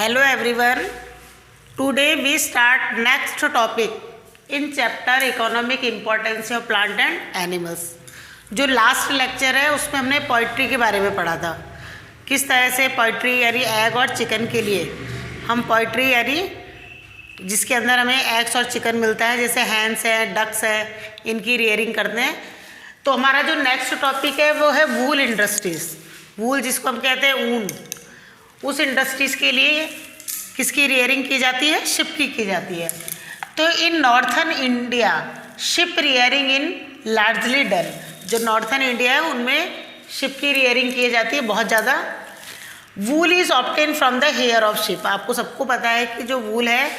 Hello everyone. Today we start next topic in chapter Economic Importance of Plant and Animals. जो last lecture है उसमें हमने poetry के बारे में पढ़ा था, किस तरह से पोइट्री यानी एग और चिकन के लिए हम पोइट्री यानी जिसके अंदर हमें एग्स और चिकन मिलता है, जैसे हैंस है, डक्स है, इनकी रियरिंग करते हैं। तो हमारा जो नेक्स्ट टॉपिक है वो है वूल इंडस्ट्रीज़। वूल जिसको हम कहते हैं ऊन, उस इंडस्ट्रीज़ के लिए किसकी रियरिंग की जाती है? शिप की जाती है। तो इन नॉर्थन इंडिया शिप रियरिंग इन लार्जली डन। जो नॉर्थन इंडिया है उनमें शिप की रियरिंग की जाती है बहुत ज़्यादा। Wool is obtain from the hair of sheep. आपको सबको पता है कि जो वूल है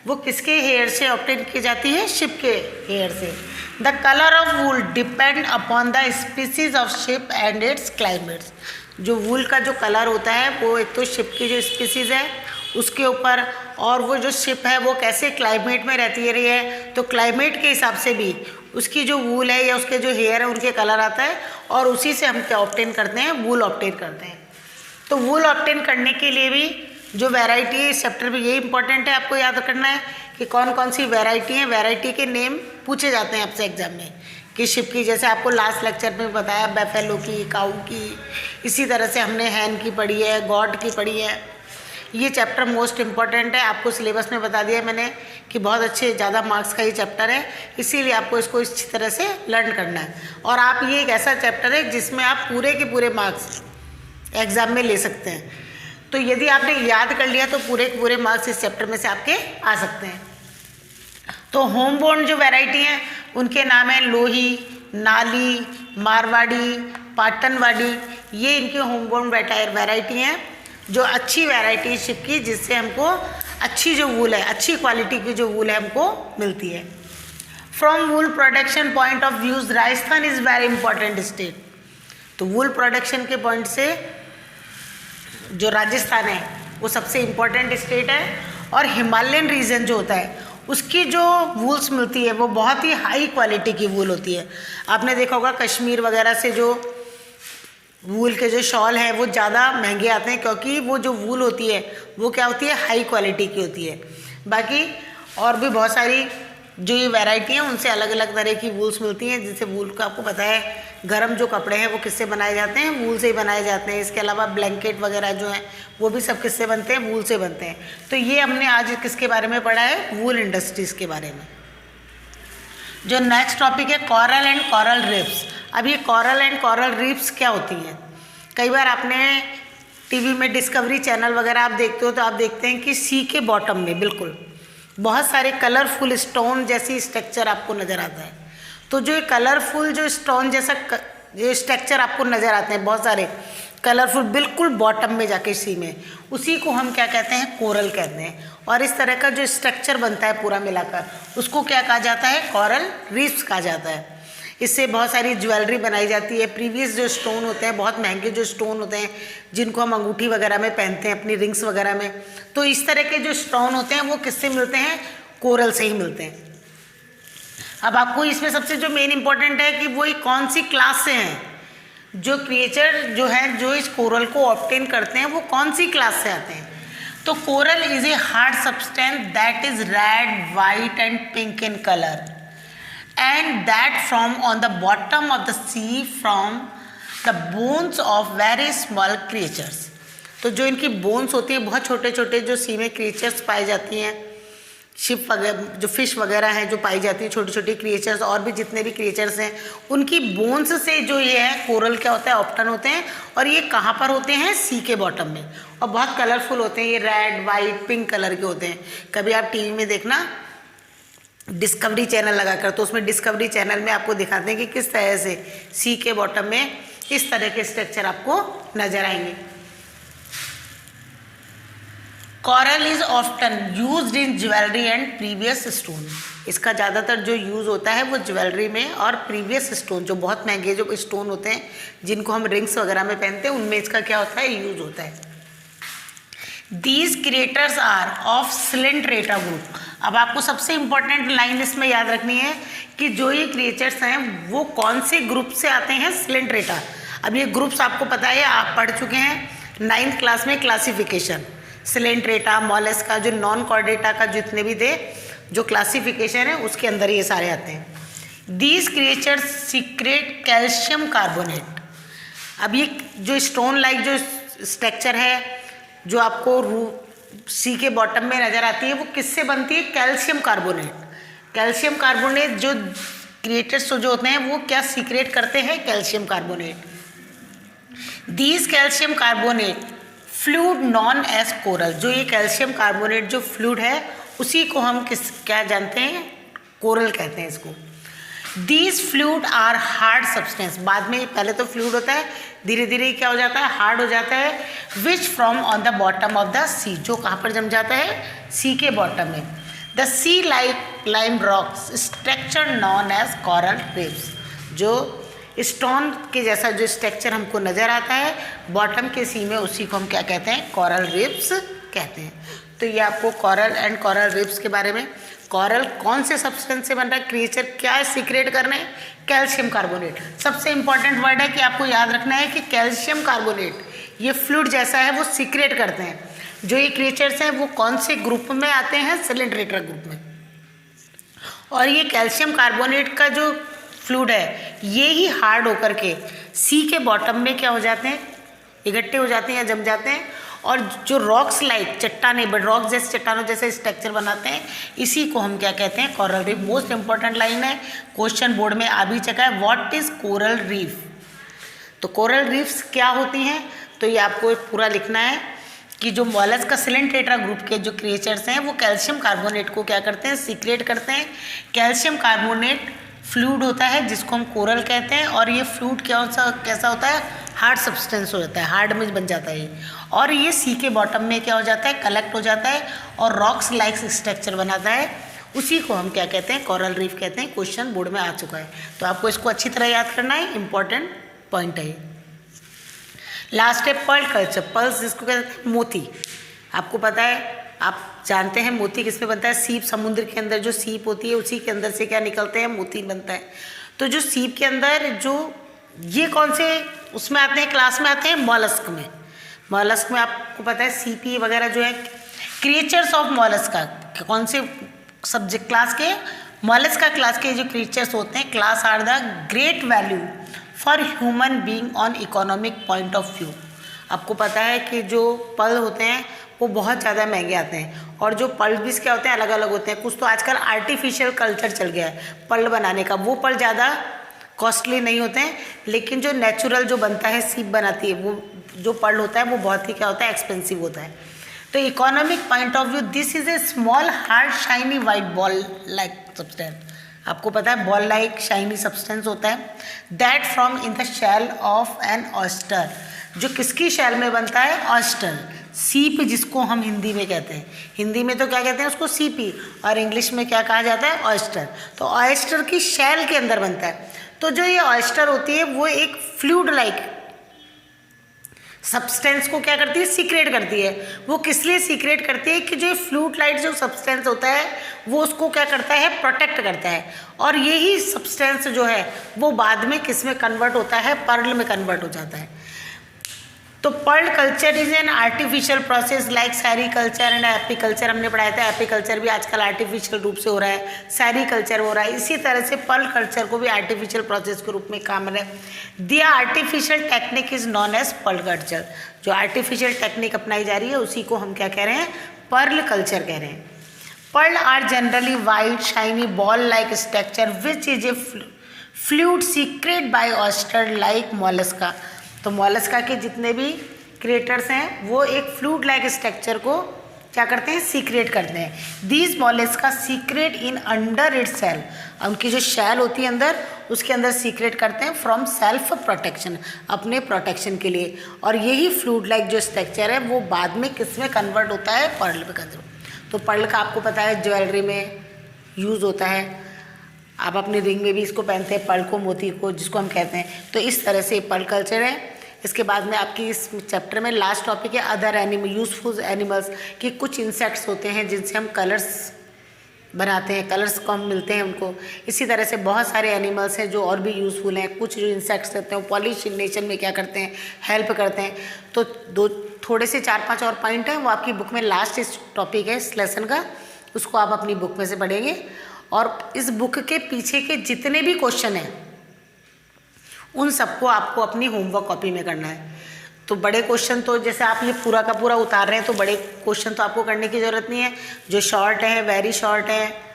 वो किसके हेयर से ऑब्टेन की जाती है? शिप के हेयर से। The colour of wool depend upon the species of ship and it's climates. जो वूल का जो कलर होता है वो एक तो शिप की जो स्पीसीज़ है उसके ऊपर, और वो जो शिप है वो कैसे क्लाइमेट में रहती रही है, तो क्लाइमेट के हिसाब से भी उसकी जो वूल है या उसके जो हेयर है उनके कलर आता है, और उसी से हम क्या ऑब्टेन करते हैं? वूल ऑब्टेन करते हैं। तो वूल ऑब्टेन करने के लिए भी जो वैरायटी है इस चैप्टर में ये इंपॉर्टेंट है, आपको याद करना है कि कौन कौन सी वैरायटी है। वैरायटी के नेम पूछे जाते हैं आपसे एग्जाम में कि शिप की, जैसे आपको लास्ट लेक्चर में बताया बैफेलो की, काऊ की, इसी तरह से हमने हैन की पढ़ी है, गॉड की पढ़ी है। ये चैप्टर मोस्ट इम्पॉर्टेंट है, आपको सिलेबस में बता दिया मैंने कि बहुत अच्छे ज़्यादा मार्क्स का ये चैप्टर है, इसीलिए आपको इसको इस तरह से लर्न करना है। और आप ये एक ऐसा चैप्टर है जिसमें आप पूरे के पूरे मार्क्स एग्ज़ाम में ले सकते हैं। तो यदि आपने याद कर लिया तो पूरे के पूरे मार्क्स इस चैप्टर में से आपके आ सकते हैं। तो होम बोर्न जो वैरायटी हैं उनके नाम हैं लोही, नाली, मारवाड़ी, पाटनवाड़ी। ये इनकी होम बोर्न वैरायटी हैं जो अच्छी वैरायटी शिप की, जिससे हमको अच्छी जो वूल है, अच्छी क्वालिटी की जो वूल है हमको मिलती है। From wool production point of views Rajasthan is very important state. तो वूल प्रोडक्शन के पॉइंट से जो राजस्थान है वो सबसे इम्पॉर्टेंट स्टेट है, और हिमालयन रीजन जो होता है उसकी जो वूल्स मिलती है वो बहुत ही हाई क्वालिटी की वूल होती है। आपने देखा होगा कश्मीर वगैरह से जो वूल के जो शॉल हैं वो ज़्यादा महंगे आते हैं, क्योंकि वो जो वूल होती है वो क्या होती है? हाई क्वालिटी की होती है। बाकी और भी बहुत सारी जो ये वैरायटी हैं उनसे अलग अलग तरह की वूल्स मिलती हैं, जिससे वूल का आपको पता है गर्म जो कपड़े हैं वो किससे बनाए जाते हैं? वूल से ही बनाए जाते हैं। इसके अलावा ब्लैंकेट वगैरह जो हैं वो भी सब किससे बनते हैं? वूल से बनते हैं। तो ये हमने आज किसके बारे में पढ़ा है? वूल इंडस्ट्रीज़ के बारे में। जो नेक्स्ट टॉपिक है कॉरल एंड कॉरल रीफ्स। अब ये कॉरल एंड कॉरल रीफ्स क्या होती हैं? कई बार आपने टीवी में डिस्कवरी चैनल वगैरह आप देखते हो तो आप देखते हैं कि सी के बॉटम में बिल्कुल बहुत सारे कलरफुल स्टोन जैसी स्ट्रक्चर आपको नज़र आता है। तो जो ये कलरफुल जो स्टोन जैसा जो स्ट्रक्चर आपको नज़र आते हैं बहुत सारे कलरफुल बिल्कुल बॉटम में जाके सी में, उसी को हम क्या कहते हैं? कोरल कहते हैं। और इस तरह का जो स्ट्रक्चर बनता है पूरा मिलाकर उसको क्या कहा जाता है? कॉरल रीफ्स कहा जाता है। इससे बहुत सारी ज्वेलरी बनाई जाती है। प्रीवियस जो स्टोन होते हैं, बहुत महंगे जो स्टोन होते हैं जिनको हम अंगूठी वगैरह में पहनते हैं, अपनी रिंग्स वगैरह में, तो इस तरह के जो स्टोन होते हैं वो किससे मिलते हैं? कोरल से ही मिलते हैं। अब आपको इसमें सबसे जो मेन इंपॉर्टेंट है कि वो कौन सी क्लास से हैं, जो क्रिएचर जो है जो इस कोरल को ऑब्टेन करते हैं वो कौन सी क्लास से आते हैं? तो coral is a hard substance that is red, white and pink in colour, and that from on the bottom of the sea from the bones of very small creatures। तो जो इनकी बोन्स होती हैं, बहुत छोटे छोटे जो सी में क्रिएचर्स पाई जाती हैं, शिप वगैरह जो फिश वगैरह हैं जो पाई जाती हैं, छोटी छोटी क्रिएचर्स और भी जितने भी क्रिएचर्स हैं उनकी बोन्स से जो ये है कोरल क्या होता है? ऑप्टन होते हैं। और ये कहाँ पर होते हैं? सी के बॉटम में, और बहुत कलरफुल होते हैं। ये रेड, वाइट, पिंक कलर के होते हैं। कभी आप टीवी में देखना डिस्कवरी चैनल लगाकर, तो उसमें डिस्कवरी चैनल में आपको दिखाते हैं कि किस तरह से सी के बॉटम में इस तरह के स्ट्रक्चर आपको नजर आएंगे। Coral is often used in jewellery and previous stone. इसका ज़्यादातर जो यूज़ होता है वो ज्वेलरी में और प्रीवियस स्टोन, जो बहुत महंगे जो स्टोन होते हैं जिनको हम रिंग्स वगैरह में पहनते हैं, उनमें इसका क्या होता है? यूज होता है। These creatures are of Coelenterata group. अब आपको सबसे इंपॉर्टेंट लाइन इसमें याद रखनी है कि जो ये क्रिएचर्स हैं वो कौन से ग्रुप से आते हैं? सिलेंट्रेटा। अब ये ग्रुप्स आपको पता है, आप पढ़ चुके हैं 9th क्लास में क्लासिफिकेशन। सिलेंट्रेटा, मॉलस्का, जो नॉन कॉर्डेटा का जितने भी थे जो क्लासिफिकेशन है उसके अंदर ये सारे आते हैं। These creatures secret calcium carbonate. अब ये जो स्टोन लाइक जो स्ट्रक्चर है जो आपको सी के बॉटम में नज़र आती है वो किससे बनती है? Calcium carbonate. कैल्शियम कार्बोनेट जो क्रिएटर्स जो होते हैं वो क्या सीक्रेट करते हैं? Calcium carbonate. These calcium carbonate fluid known as coral. जो ये कैल्शियम कार्बोनेट जो फ्लूइड है उसी को हम क्या जानते हैं? कोरल कहते हैं इसको। These fluid are hard substance. बाद में पहले तो फ्लूइड होता है, धीरे धीरे क्या हो जाता है? हार्ड हो जाता है। Which from on the bottom of the sea. जो कहाँ पर जम जाता है? सी के बॉटम में। The sea like lime rocks structure known as coral reefs. जो स्टोन के जैसा जो स्ट्रक्चर हमको नज़र आता है बॉटम के सी में, उसी को हम क्या कहते हैं? कॉरल रीफ्स कहते हैं। तो ये आपको कॉरल एंड कॉरल रीफ्स के बारे में, कॉरल कौन से सब्सटेंस से बन रहा है, क्रिएचर क्या सीक्रेट करना है? Calcium carbonate. सबसे इंपॉर्टेंट वर्ड है कि आपको याद रखना है कि कैल्शियम कार्बोनेट ये फ्लूइड जैसा है वो सीक्रेट करते हैं। जो ये क्रिएचर्स हैं वो कौन से ग्रुप में आते हैं? सिलेंट्रेटा ग्रुप में। और ये कैल्शियम कार्बोनेट का जो फ्लूइड है ये ही हार्ड होकर के सी के बॉटम में क्या हो जाते हैं? इकट्ठे हो जाते हैं या जम जाते हैं। और जो रॉक्स लाइक चट्टाने, बट रॉक जैसे चट्टानों जैसे स्ट्रक्चर बनाते हैं इसी को हम क्या कहते हैं? Coral reef. Most important line है, क्वेश्चन बोर्ड में आ भी चुका है, व्हाट इज कोरल रीफ। तो कोरल रीफ्स क्या होती हैं? तो ये आपको पूरा लिखना है कि जो मॉलस्का सिलेंट्रेटा ग्रुप के जो क्रिएचर्स हैं वो कैल्शियम कार्बोनेट को क्या करते हैं? सीक्रेट करते हैं। कैल्शियम कार्बोनेट फ्लूइड होता है जिसको हम कोरल कहते हैं। और ये फ्लूइड कैसा होता है? हार्ड सब्सटेंस हो जाता है, हार्ड में बन जाता है ये। और ये सी के बॉटम में क्या हो जाता है? कलेक्ट हो जाता है और रॉक्स लाइक स्ट्रक्चर बनाता है। उसी को हम क्या कहते हैं? कोरल रीफ कहते हैं। क्वेश्चन बोर्ड में आ चुका है, तो आपको इसको अच्छी तरह याद करना है, इंपॉर्टेंट पॉइंट है। लास्ट है पर्ल कल्चर। पर्ल्स जिसको कहते हैं मोती। आपको पता है, आप जानते हैं मोती किसमें बनता है? सीप। समुद्र के अंदर जो सीप होती है उसी के अंदर से क्या निकलते हैं? मोती बनता है। तो जो सीप के अंदर जो ये कौन से उसमें आते हैं? क्लास में आते हैं मॉलस्क में। मॉलस्क में आपको पता है सीपी वगैरह जो है क्रिएचर्स ऑफ मॉलस्का कौन से सब्जेक्ट क्लास के? मॉलस्का क्लास के जो क्रिएचर्स होते हैं class are the great value for human being on economic point of view. आपको पता है कि जो पर्ल होते हैं वो बहुत ज़्यादा महंगे आते हैं। और जो पर्ल भी क्या होते हैं? अलग अलग होते हैं। कुछ तो आजकल आर्टिफिशियल कल्चर चल गया है पर्ल बनाने का, वो पर्ल ज़्यादा कॉस्टली नहीं होते हैं। लेकिन जो नेचुरल जो बनता है सीप बनाती है वो जो पर्ल होता है वो बहुत ही क्या होता है? एक्सपेंसिव होता है। तो economic point of view this is a small hard shiny white ball like substance. आपको पता है बॉल लाइक शाइनी सब्सटेंस होता है that from in the shell of an oyster. जो किसकी शेल में बनता है? ऑयस्टर। सीप जिसको हम हिंदी में कहते हैं, हिंदी में तो क्या कहते हैं उसको? सीपी। और इंग्लिश में क्या कहा जाता है? ऑयस्टर। तो ऑयस्टर की शेल के अंदर बनता है। तो जो ये ऑयस्टर होती है वो एक फ्लूइड लाइक सब्सटेंस को क्या करती है? सीक्रेट करती है। वो किस लिए सीक्रेट करती है? कि जो फ्लूइड लाइट जो सब्सटेंस होता है वो उसको क्या करता है? प्रोटेक्ट करता है। और यही सब्सटेंस जो है वो बाद में किस में कन्वर्ट होता है? पर्ल में कन्वर्ट हो जाता है। तो pearl culture is an artificial process like sericulture and apiculture. हमने पढ़ाया था एपीकल्चर भी आजकल आर्टिफिशियल रूप से हो रहा है, सेरीकल्चर हो रहा है। इसी तरह से पर्ल कल्चर को भी आर्टिफिशियल प्रोसेस के रूप में काम रहा है। The artificial technique is known as pearl culture. जो आर्टिफिशियल टेक्निक अपनाई जा रही है उसी को हम क्या कह रहे हैं? पर्ल कल्चर कह रहे हैं। Pearl are generally white shiny ball like structure which is a fluid secrete by oyster like Mollusca. तो मॉलस्का के जितने भी क्रिएटर्स हैं वो एक फ्लूइड लाइक स्ट्रक्चर को क्या करते हैं? सीक्रेट करते हैं। These Mollusca secrete in under its shell. उनकी जो शेल होती है अंदर उसके अंदर सीक्रेट करते हैं फ्रॉम सेल्फ प्रोटेक्शन, अपने प्रोटेक्शन के लिए। और यही फ्लूइड लाइक जो स्ट्रक्चर है वो बाद में किस में कन्वर्ट होता है? पर्ल में कन्वर्ट। तो पर्ल का आपको पता है ज्वेलरी में यूज़ होता है, आप अपने रिंग में भी इसको पहनते हैं पर्ल को, मोती को जिसको हम कहते हैं। तो इस तरह से पर्ल कल्चर है। इसके बाद में आपकी इस चैप्टर में लास्ट टॉपिक है अदर एनिमल यूजफुल एनिमल्स, कि कुछ इंसेक्ट्स होते हैं जिनसे हम कलर्स बनाते हैं, कलर्स को हम मिलते हैं उनको। इसी तरह से बहुत सारे एनिमल्स हैं जो और भी यूज़फुल हैं। कुछ जो इंसेक्ट्स रहते हैं वो पॉलिनेशन में क्या करते हैं? हेल्प करते हैं। तो थोड़े से 4-5 और पॉइंट हैं, वो आपकी बुक में लास्ट इस टॉपिक है इस लेसन का, उसको आप अपनी बुक में से पढ़ेंगे। और इस बुक के पीछे के जितने भी क्वेश्चन हैं उन सबको आपको अपनी होमवर्क कॉपी में करना है। तो बड़े क्वेश्चन तो जैसे आप ये पूरा का पूरा उतार रहे हैं तो बड़े क्वेश्चन तो आपको करने की ज़रूरत नहीं है। जो शॉर्ट है, वेरी शॉर्ट है,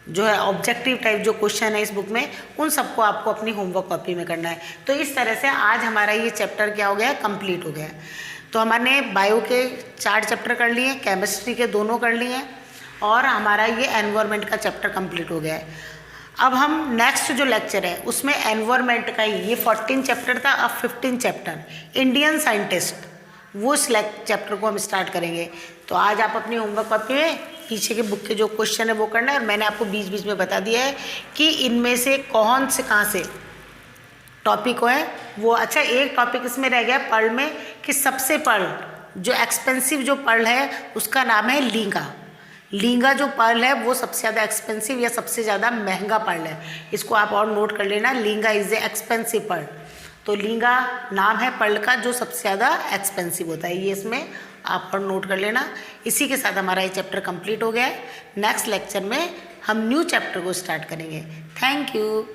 जो है ऑब्जेक्टिव टाइप जो क्वेश्चन है इस बुक में, उन सबको आपको अपनी होमवर्क कॉपी में करना है। तो इस तरह से आज हमारा ये चैप्टर क्या हो गया है, कंप्लीट हो गया है। तो हमारे बायो के 4 चैप्टर कर लिए, केमिस्ट्री के 2 कर लिए और हमारा ये एनवायरनमेंट का चैप्टर कंप्लीट हो गया है। अब हम नेक्स्ट जो लेक्चर है उसमें एनवायरनमेंट का ही, ये 14 चैप्टर था, अब 15 चैप्टर इंडियन साइंटिस्ट, वो इस चैप्टर को हम स्टार्ट करेंगे। तो आज आप अपनी होमवर्क कॉपी में पीछे के बुक के जो क्वेश्चन है वो करना है। और मैंने आपको बीच बीच में बता दिया है कि इनमें से कौन से कहाँ से टॉपिक है वो। अच्छा, एक टॉपिक इसमें रह गया पर्ल में कि सबसे पर्ल जो एक्सपेंसिव जो पर्ल है उसका नाम है लींगा। लींगा जो पर्ल है वो सबसे ज़्यादा एक्सपेंसिव या सबसे ज़्यादा महंगा पर्ल है, इसको आप और नोट कर लेना। लींगा इज़ ए एक्सपेंसिव पर्ल। तो लींगा नाम है पर्ल का जो सबसे ज़्यादा एक्सपेंसिव होता है, ये इसमें आप और नोट कर लेना। इसी के साथ हमारा ये चैप्टर कंप्लीट हो गया है। नेक्स्ट लेक्चर में हम न्यू चैप्टर को स्टार्ट करेंगे। Thank you.